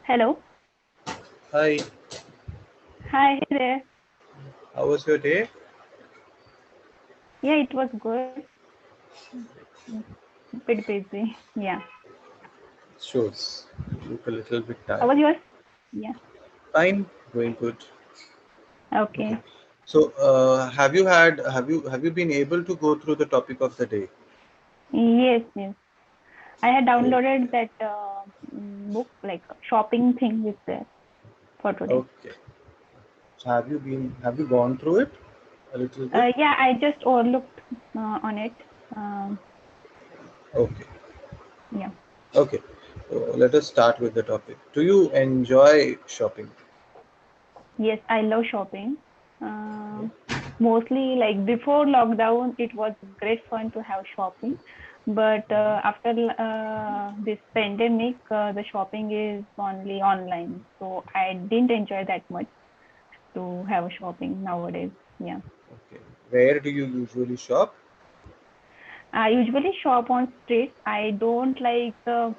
Hello. Hi, Hi there. how was your day? Yeah, it was good. Mm, Bit busy. Yeah. Shows. You look a little bit How tired. was yours? Yeah. Fine, going good. Okay. Okay. So, have you been able to go through the topic of the day? Yes, yes. I had Oh, downloaded that book, like shopping thing is there for today. okay. So, have you gone through it a little bit? Yeah, I just overlooked on it. Um, Okay. yeah. Okay. So, let us start with the topic. Do you enjoy shopping? Yes, I love shopping. Um Mostly like before lockdown, it was great fun to have shopping. But after this pandemic, the shopping is only online. So I didn't enjoy that much to have shopping nowadays. Yeah. Okay. Where do you usually shop? I usually shop on street. I don't like the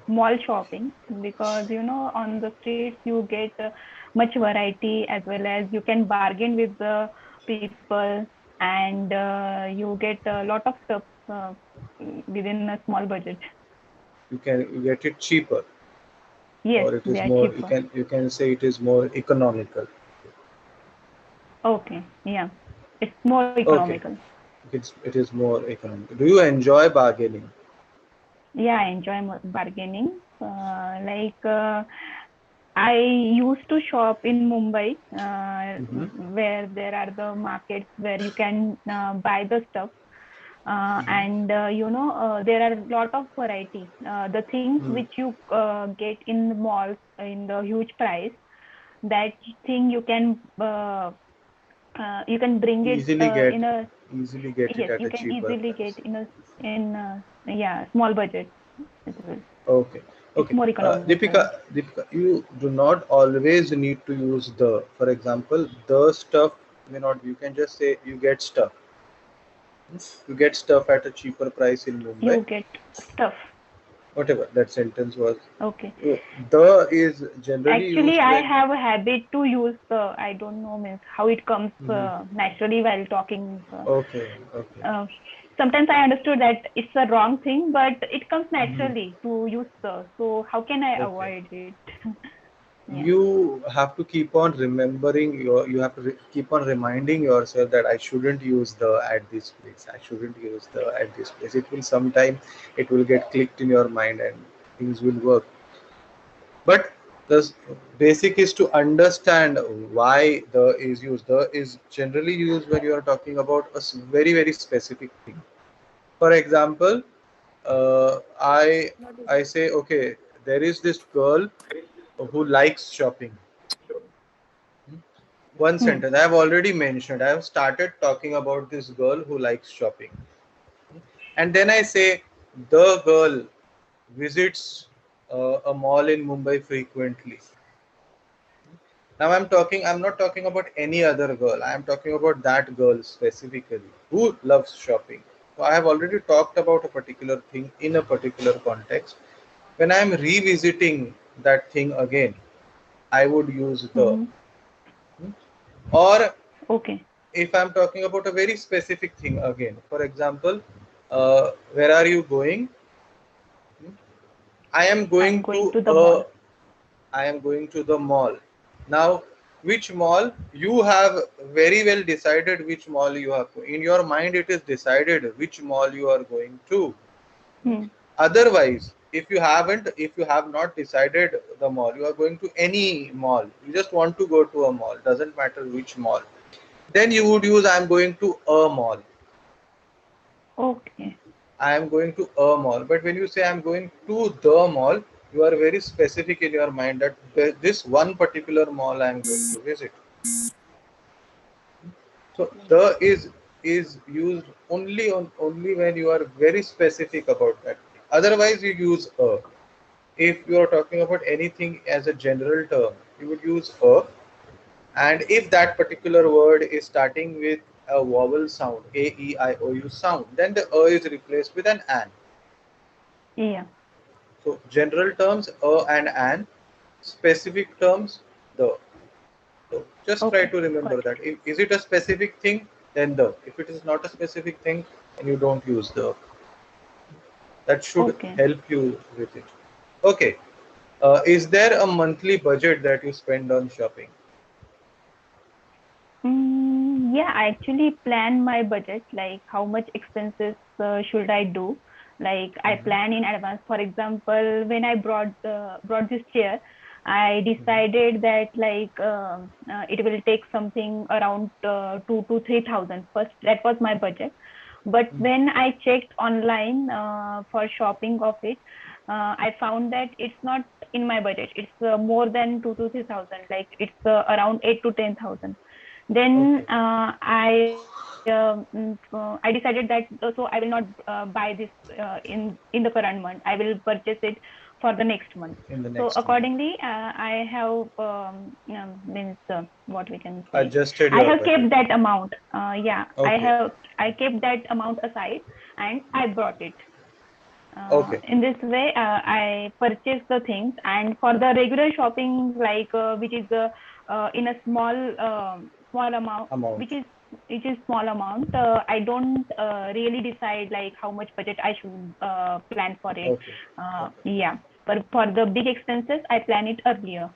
mall shopping because on the streets you get much variety as well as you can bargain with the people and you get a lot of stuff within a small budget. You get it cheaper, Yes, or it they is are more. You cheaper. can you can say it is more economical. Okay, yeah, it's more Okay. economical. It is more economical. Do you enjoy bargaining? Yeah, I enjoy bargaining. I used to shop in Mumbai, Mm-hmm. where there are the markets where you can buy the stuff, and there are a lot of variety. The things Mm. which you get in the malls in the huge price, that thing you can bring it Easily get in a easily get it yes, at you a can cheaper easily price. get in yeah, small budget as well. Okay. It's Okay. more economical. Deepika, you do not always need to use the. For example, the stuff may not. You can just say you get stuff. You get stuff at a cheaper price in Mumbai. You get stuff. Whatever that sentence was. Okay. The is generally Actually, used I when. have a habit to use the, I don't know, means how it comes Mhm. naturally while talking. Okay. Okay. Uh, Sometimes I understood that it's a wrong thing, but it comes Mhm. naturally to use the. So how can I Okay. avoid it? Yeah. You have to keep on remembering you have to keep on reminding yourself that I shouldn't use the at this place, I shouldn't use the at this place. It will sometime, it will get clicked in your mind and things will work. But the basic is to understand why the is used. The is generally used when you are talking about a very very specific thing. For example, I say, okay, there is this girl who likes shopping. One Hmm. sentence. I have already mentioned. I have started talking about this girl who likes shopping. And then I say, the girl visits a mall in Mumbai frequently. Now I'm not talking about any other girl. I am talking about that girl specifically who loves shopping. So I have already talked about a particular thing in a particular context. When I am revisiting that thing again, I would use the. Hmm. Or Okay. if I'm talking about a very specific thing again, for example, where are you going? I am I'm going going to to the mall. I am going to the mall. Now, which mall? You have very well decided which mall you have. In your mind, it is decided which mall you are going to. Hmm. Otherwise, if you have not decided the mall, you are going to any mall. You just want to go to a mall. Doesn't matter which mall. Then you would use, I am going to a mall. Okay. I am going to a mall. But when you say I'm going to the mall, you are very specific in your mind that this one particular mall I am going to visit. So the is used only when you are very specific about that. Otherwise, you use a. If you are talking about anything as a general term, you would use a. And if that particular word is starting with a vowel sound, a e i o u sound, then the a is replaced with an. Yeah. So general terms, a and an. specific terms, the. So just try Okay, to remember got it. that. Is it a specific thing? Then the. If it is not a specific thing, then you don't use the. That should Okay. help you with it. Okay. Is there a monthly budget that you spend on shopping? Yeah, I actually plan my budget, like how much expenses should I do. Like I Mhm. plan in advance. For example, when I brought this chair, I Mhm. decided that it will take something around 2 to 3 thousand. First, that was my budget. But Mhm. when I checked online for shopping of it, I found that it's not in my budget. It's more than 2 to 3 thousand. Like it's around 8 to 10 thousand. Then Okay. I decided that so I will not buy this in the current month. I will purchase it for the next month. In the So next month. accordingly, I have means what we can say. Adjusted I your have kept budget. that amount. Yeah, Okay. I kept that amount aside and I brought it. Okay. In this way, I purchase the things, and for the regular shopping, which is in a small amount, Amount. which is small amount. I don't really decide like how much budget I should plan for it. Okay. Okay. Yeah, but for the big expenses, I plan it earlier.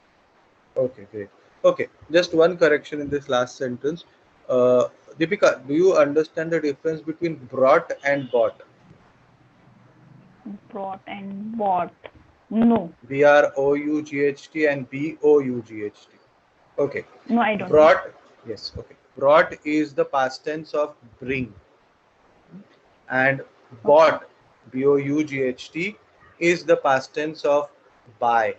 Okay. Great. Okay. Just one correction in this last sentence. Uh, Deepika, do you understand the difference between brought and bought? Brought and bought. No, BROUGHT and BOUGHT. Okay. no, I don't know. Brought. Yes. Okay. Brought is the past tense of bring, and Okay, bought, BOUGHT, is the past tense of buy.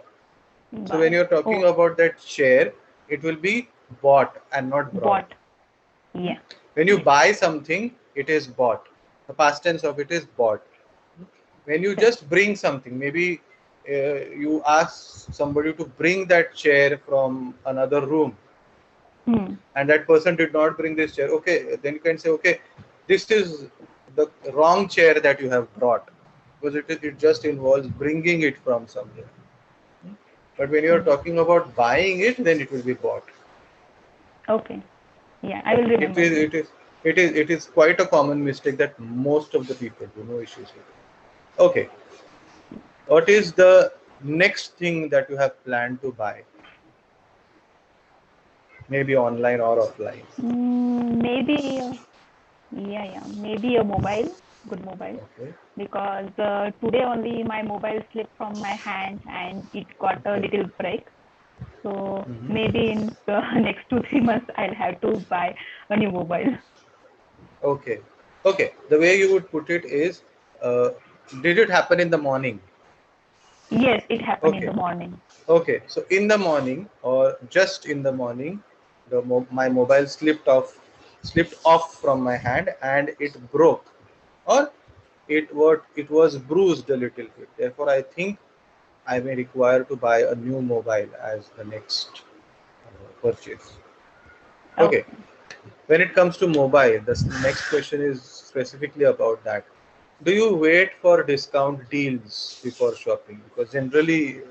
So when buy. you're talking Oh, about that share, it will be bought and not brought. bought. Yeah. When you Yes. buy something, it is bought. The past tense of it is bought. When you Correct. just bring something, maybe you ask somebody to bring that chair from another room, Hmm. and that person did not bring this chair. Okay, then you can say, okay, this is the wrong chair that you have brought, because it just involves bringing it from somewhere. But when you're Hmm. talking about buying it, then it will be bought. Okay. Yeah, I will Okay, remember this. it is quite a common mistake that most of the people do. No issues with it. Okay, what is the next thing that you have planned to buy? Maybe online or offline. Maybe, maybe a mobile, good mobile, Okay, because today only my mobile slipped from my hand and it got a okay. little break. So Mhm. maybe in the next 2 3 months, I'll have to buy a new mobile. Okay, okay. The way you would put it is, uh, did it happen in the morning? Yes, it happened in Okay, the morning. okay. So in the morning or just in the morning, my mobile slipped off from my hand and it broke, or it was bruised a little bit. Therefore, I think I may require to buy a new mobile as the next purchase. Okay. Okay. When it comes to mobile, the next question is specifically about that. Do you wait for discount deals before shopping? Because generally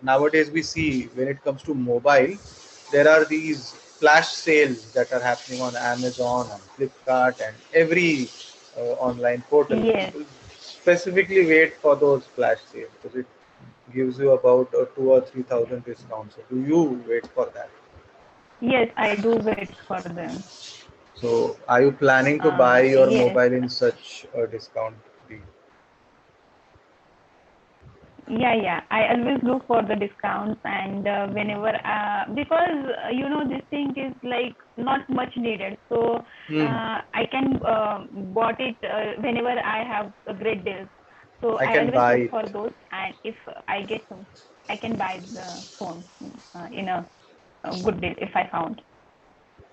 nowadays we see when it comes to mobile, there are these flash sales that are happening on Amazon and Flipkart and every online portal. Yes. People specifically wait for those flash sales because it gives you about a 2 or 3 thousand discount. So do you wait for that? Yes, I do wait for them. So are you planning to buy your Yes. mobile in such a discount deal? Yeah. I always look for the discounts, and whenever because this thing is like not much needed, so Hmm. I can bought it whenever I have a great deals. So I I can always buy look it for those, and if I get some, I can buy the phone in a good deal if I found.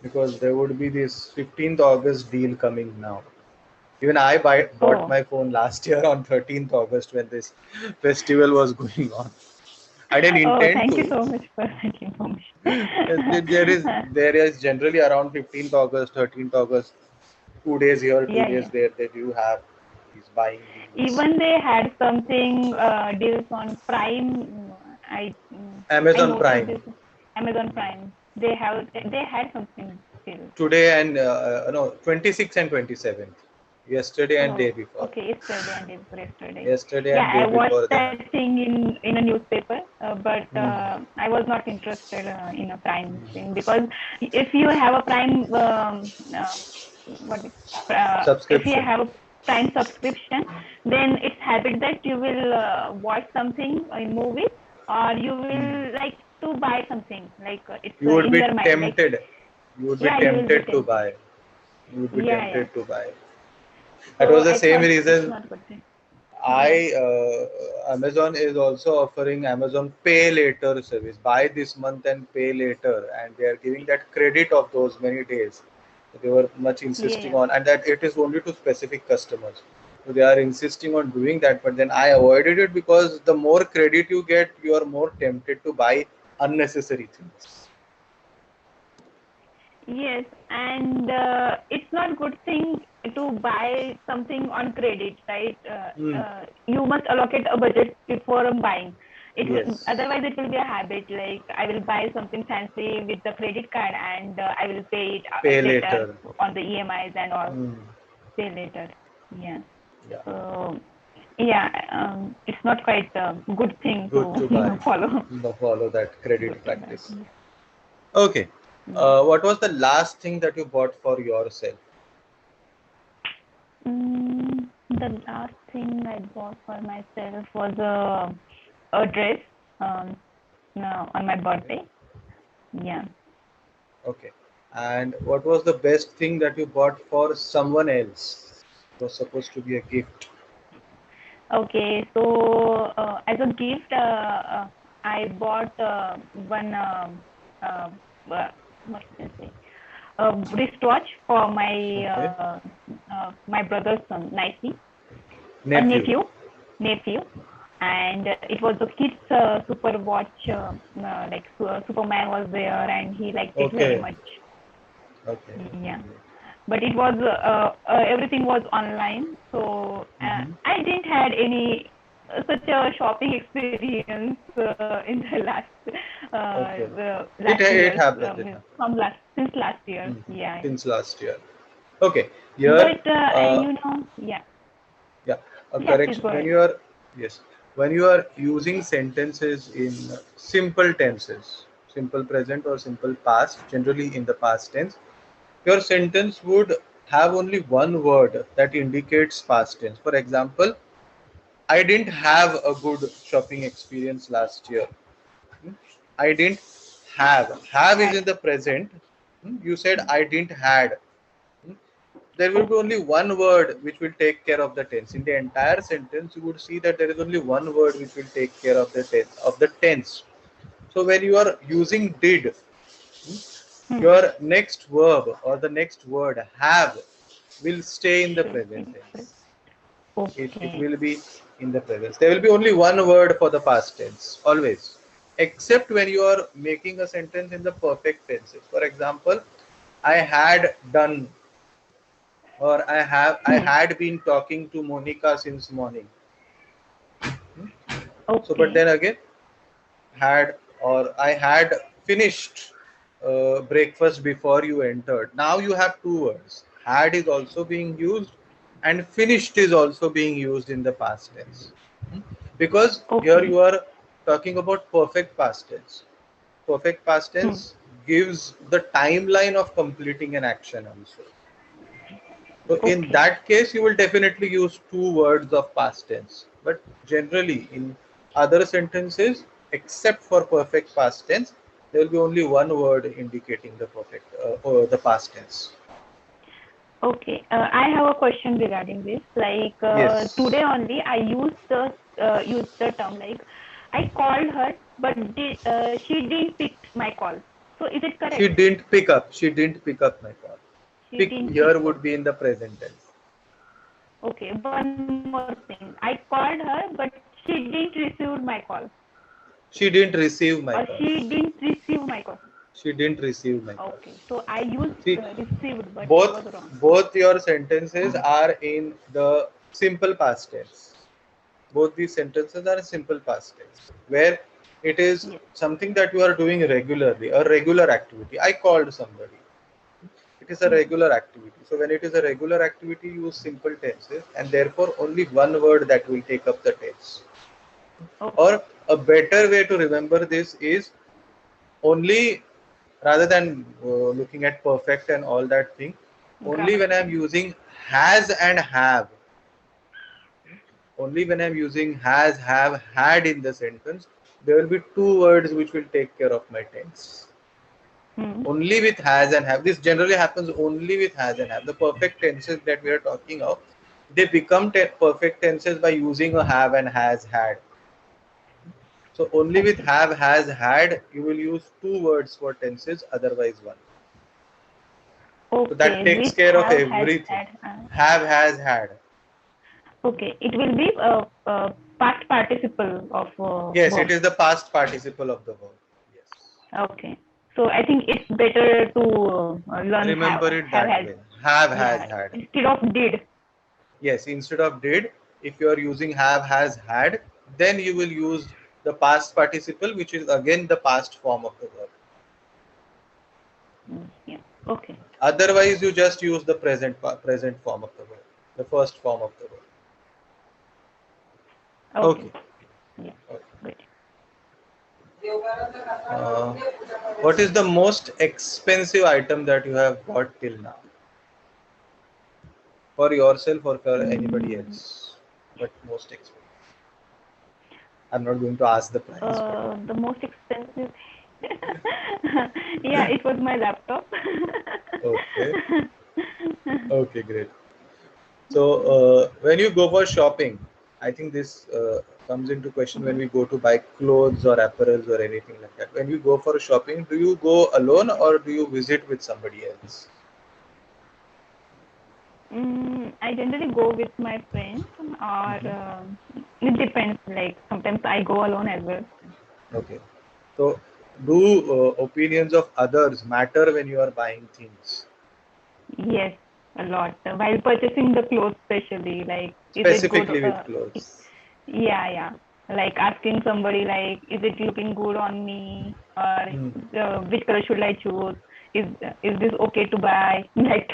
because there would be this 15th August deal coming now. Even I bought Oh, my phone last year on 13th August when this festival was going on. I didn't oh, intend thank you to. so much for that There is information. there is generally around 15th August, 13th August, 2 days here, two Yeah. days there. They do have these buying deals. Even they had something deals on Prime. I Amazon noticed Prime. this. Amazon Prime. They had something still. Today and no, 26th and 27th. Yesterday and day before. Okay, yesterday and day before yesterday. Yesterday Yeah, and day I before watched they that had. thing in a newspaper, but I was not interested in a Prime thing, because if you have a Prime, if you Subscription. have a Prime subscription, then it's habit that you will watch something in movies, or you will like to buy something, like it's You would in be your mind, like tempted. You would be yeah, you will be tempted to tempted. buy. You would be Yeah. tempted to buy. That So was the I same thought it's reason not good thing. Yeah. Amazon is also offering Amazon Pay Later service. Buy this month and pay later, and they are giving that credit of those many days. They were much insisting Yeah. on, and that it is only to specific customers. So they are insisting on doing that, but then I avoided it because the more credit you get, you are more tempted to buy unnecessary things. Yes, and it's not good thing to buy something on credit, right? Hmm. You must allocate a budget before buying. Yes. Otherwise it will be a habit. Like I will buy something fancy with the credit card, and I will pay it Pay later later. on the EMIs and all. Hmm. Pay later. Yeah. Yeah. So yeah, it's not quite a good thing Good to to buy. follow. Follow that credit Good to buy. practice. Okay. Yeah. What was the last thing that you bought for yourself? The last thing I bought for myself was a dress no, on my birthday. Yeah. Okay. And what was the best thing that you bought for someone else? It was supposed to be a gift. Okay. So as a gift, I bought one what can I say? A wristwatch for Okay. my brother's son, Nike, a Nephew. nephew, and it was a kid's super watch. Like Superman was there, and he liked it very Okay. much. Okay. Yeah, but it was everything was online, so I didn't had any such a shopping experience in the Okay. last It years, happens. It happens. since last year. Mhm. Yeah, Since last year. Okay. Here, but uh, yeah, yeah, a yeah. Please correction. go When ahead. you are, yes, when you are using sentences in simple tenses, simple present or simple past, generally in the past tense, your sentence would have only one word that indicates past tense. For example, I didn't have a good shopping experience last year. Hmm? I didn't have. Have is in the present. You said I didn't had. Hmm? There will be only one word which will take care of the tense. In the entire sentence, you would see that there is only one word which will take care of the tense. So when you are using did, your next verb or the next word have will stay in the Should present be tense. It okay. will be in the present. There will be only one word for the past tense, always. Except when you are making a sentence in the perfect tenses. For example, I had done, or I had been talking to Monica since morning. So, but Okay. then again, had, or I had finished breakfast before you entered. Now you have two words. Had is also being used, and finished is also being used in the past tense. Because here Okay. you are talking about perfect past tense. Perfect past Hmm. tense gives the timeline of completing an action also. So in Okay. that case, you will definitely use two words of past tense. But generally, in other sentences, except for perfect past tense, there will be only one word indicating the perfect or the past tense. Okay. I have a question regarding this. Like Yes. today only, I used the term like I called her, but she didn't pick my call. So is it She correct? didn't pick up. She didn't pick up my call. She Pick didn't pick here would up. be in the present tense. Okay. One more thing. I called her, but she didn't receive my call, She didn't receive my or call. she didn't receive my call. She didn't receive my call. Okay. So I used See, received, but it both was wrong. both your sentences are in the simple past tense. Both these sentences are simple past tense, where It is Yes. something that you are doing regularly, a regular activity. I called somebody. It is a Yes. regular activity. So when it is a regular activity, use simple tenses, and therefore only one word that will take up the tense. Okay. Or a better way to remember this is only, rather than looking at perfect and all that thing, only when I'm Grammatical. using has and have, only when I'm using has, have, had in the sentence, there will be two words which will take care of my tense. Hmm. Only with has and have. This generally happens only with has and have. The perfect tenses that we are talking of, they become perfect tenses by using a have and has, had. So only with Okay. have, has, had, you will use two words for tenses, otherwise one. So that Okay. takes With care of have, has, everything. had. Have, has, had. Okay. It will be past participle of Yes, it verb. is the past participle of the verb. Yes. Okay. So I think it's better to learn Remember it have that has. way. Have, has, Yeah. had. Instead of did. Yes, instead of did, if you are using have, has, had, then you will use the past participle, which is again the past form of the verb. Yeah. Okay. Otherwise, you just use the present form of the verb, the first form of the verb. Okay. Okay. Yeah. Okay. Good. Uh, what is the most expensive item that you have bought till now? For yourself or for anybody Mm, else? But most expensive. I'm not going to ask the price, but the most expensive. Yeah, it was my laptop. okay. Okay, great. So when you go for shopping, I think this comes into question when Mhm. we go to buy clothes or apparels or anything like that. When you go for shopping, do you go alone or do you visit with somebody else? I generally go with my friends, or Mhm. it depends. Like sometimes I go alone as well. Okay. So do opinions of others matter when you are buying things? Yes, a lot. While purchasing the clothes, especially, like, is it good? Specifically with clothes. Yeah, yeah. Like asking somebody, like, is it looking good on me, or Hmm. which color should I choose? Is this okay to buy? Like,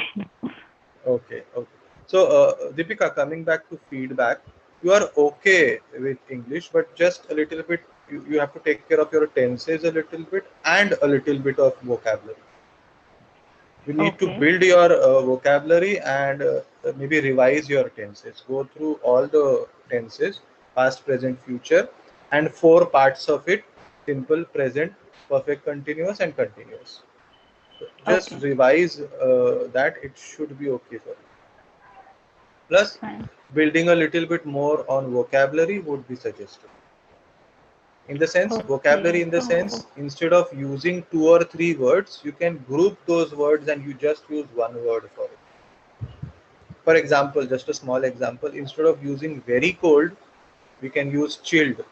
Okay, okay. So, Deepika, coming back to feedback, you are okay with English, but just a little bit, you have to take care of your tenses a little bit and a little bit of vocabulary. You need to okay, build your vocabulary and maybe revise your tenses. Go through all the tenses, past, present, future, and four parts of it: simple, present, perfect continuous, and continuous. So just okay, revise that, it should be okay for you. Plus, fine. building a little bit more on vocabulary would be suggested. In the sense, vocabulary Okay, in the so sense, instead of using two or three words, you can group those words and you just use one word for it. For example, just a small example, instead of using very cold, we can use chilled.